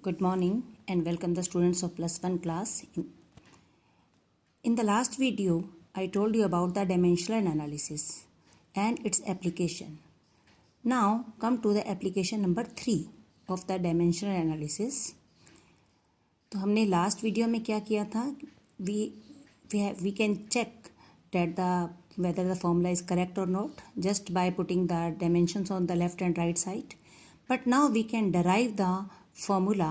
Good morning and welcome the students of plus 1 class. In the last video, I told you about the dimensional analysis and its application. Now come to the application number 3 of the dimensional analysis. तो हमने last video में क्या किया था? We can check that whether the formula is correct or not just by putting the dimensions on the left and right side. But now we can derive the formula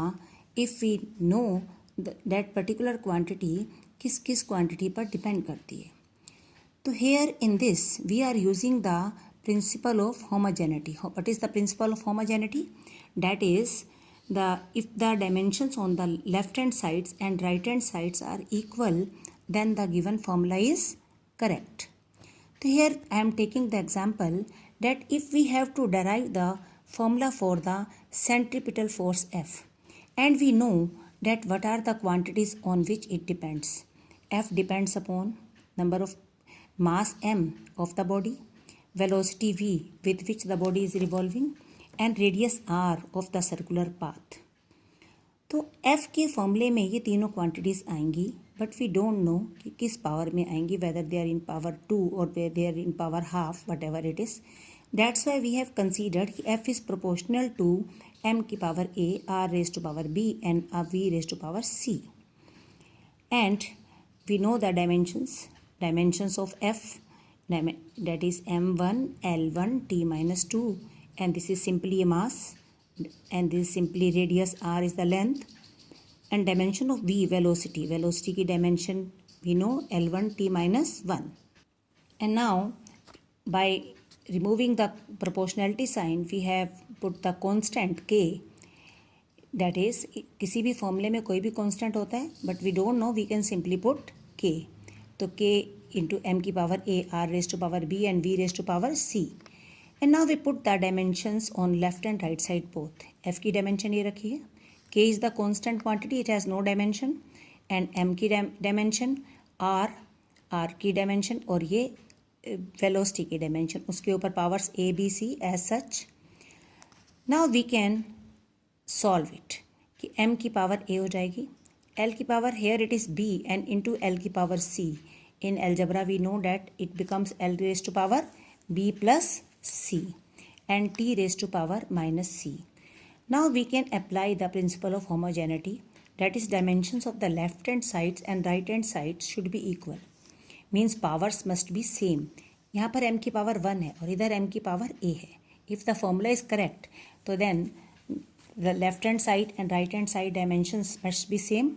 if we know that particular quantity किस quantity पर depend करती है. तो here in this we are using the principle of homogeneity. What is the principle of homogeneity? That is if the dimensions on the left hand sides and right hand sides are equal, then the given formula is correct. So here I am taking the example that if we have to derive the formula for the centripetal force F, and we know that what are the quantities on which it depends. F depends upon number of mass m of the body, velocity v with which the body is revolving, and radius r of the circular path. तो f के फॉर्मूले में ये तीनों quantities आएंगी, but we don't no कि किस power में आएंगी, whether they are in power 2 और they are in power half, whatever it is. That's why we have considered कि f is proportional to m की power a, r raise to power b and v raise to power c. And we know the dimensions of f, that is m1, l1, t minus 2, and this is simply a mass, and this is simply radius, r is the length, and dimension of v, velocity की dimension we know l1 t minus 1. And now by removing the proportionality sign we have put the constant k, that is किसी भी फॉर्मूले में कोई भी constant होता है, but we don't know, we can simply put k. तो k into M की power a, r raise to power b and v raise to power c. And now we put the dimensions on left and right side both. f की dimension ये रखी है, k is the constant quantity, it has no dimension, and m की dimension, r की dimension, और ये velocity की dimension, उसके ऊपर powers a, b, c as such. Now we can solve it कि m की पावर a हो जाएगी, l की power here it is b and into l की power c. In algebra we know that it becomes l raised to power b plus c and t raised to power minus c. Now we can apply the principle of homogeneity, that is dimensions of the left hand sides and right hand sides should be equal, means powers must be same. यहाँ पर m की power 1 है और इधर m की power a है. If the formula is correct, तो then the left hand side and right hand side dimensions must be same.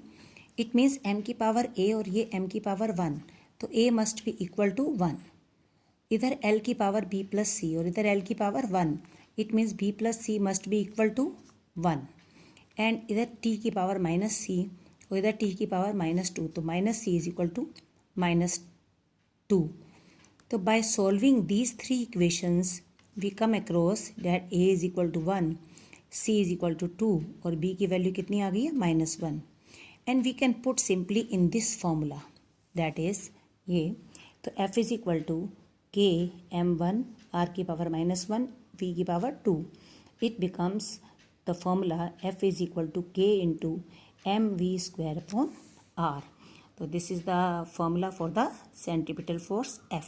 It means m की पावर a और ये m की पावर 1, तो a must be equal to 1. इधर l की power b plus c और इधर l की power 1, it means b plus c must be equal to 1. And इधर t की पावर माइनस c और इधर t की पावर माइनस 2, तो minus c is equal to minus 2. तो by solving these three equations we come across that a is equal to 1, c is equal to 2 और b की value कितनी आ गई है, minus 1. And we can put simply in this formula, that is ये. तो f is equal to k m1 r की power minus 1 v की power 2. It becomes the formula f is equal to k into M V square upon r. तो this is the formula for the centripetal force f.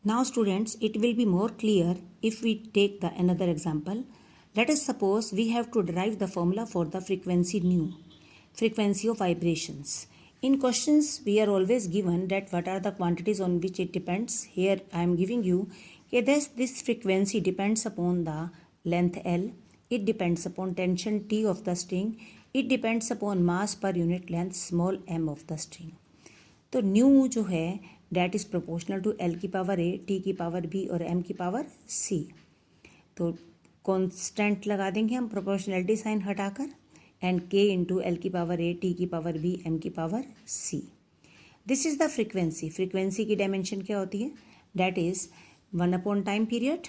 Now students, it will be more clear if we take the another example. Let us suppose we have to derive the formula for the frequency new, frequency of vibrations. In questions we are always given that what are the quantities on which it depends. Here I am giving you this frequency depends upon the length L, it depends upon tension T of the string, it depends upon mass per unit length small m of the string. तो new जो है that is proportional to L की power A, T की power B और M की power C. तो constant लगा देंगे हम प्रोपोर्शनलिटी साइन हटाकर, and k into L की पावर a, T की पावर b, M की power c. This is the frequency. Frequency की dimension क्या होती है? That is 1 upon time period,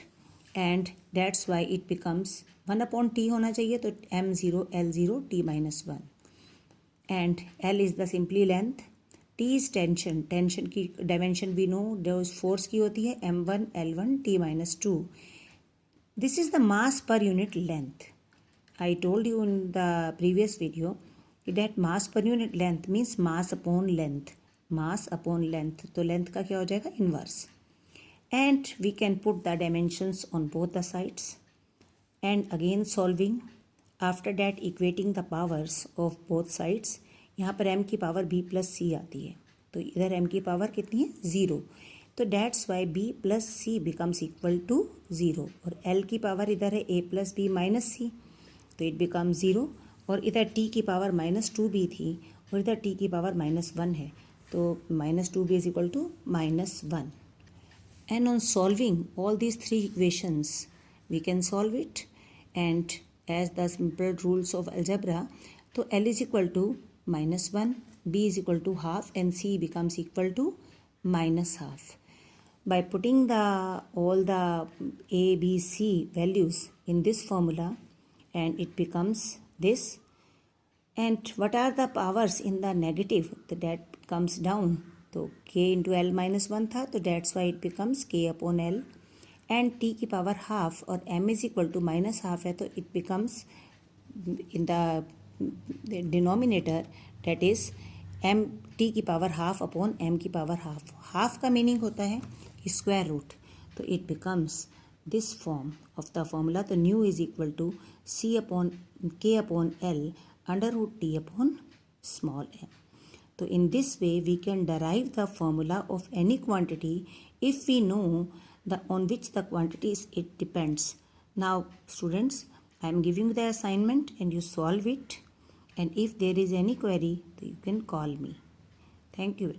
and that's why it becomes 1 upon t होना चाहिए, तो m0 L0 t minus 1, and L is the simply length, T is tension. Tension की dimension we know जो force की होती है m1 L1 t minus 2. This is the mass per unit length. I told you in the previous video that mass per unit length means mass upon length. Mass upon length. तो length का क्या हो जाएगा? Inverse. And we can put the dimensions on both the sides. And again solving. After that equating the powers of both sides. यहाँ पर m की power b plus c आती है. तो इधर m की पावर कितनी है? 0. तो that's why b plus C becomes equal to 0. और l की पावर इधर है a plus B minus C, तो इट बिकम 0. और इधर t की पावर -2b थी और इधर t की पावर -1 है, तो -2b is equal to -1. And on solving all these 3 equations we can solve it. And as the simple rules of algebra, तो l is equal to -1, b is equal to half and c becomes equal to -half. By putting all the a, b, c values in this formula, and it becomes this. And what are the powers in the negative? So that comes down. So k into l minus 1 था, तो that's why it becomes k upon l. And t की power half और m is equal to -half है, तो it becomes in the denominator, that is m t की power half upon m की power half. Half का meaning होता है square root. तो it becomes this form of the formula. तो nu is equal to c upon k upon l under root t upon small m. तो in this way we can derive the formula of any quantity if we know on which the quantities it depends. Now students, I am giving the assignment and you solve it, and if there is any query, you can call me. Thank you.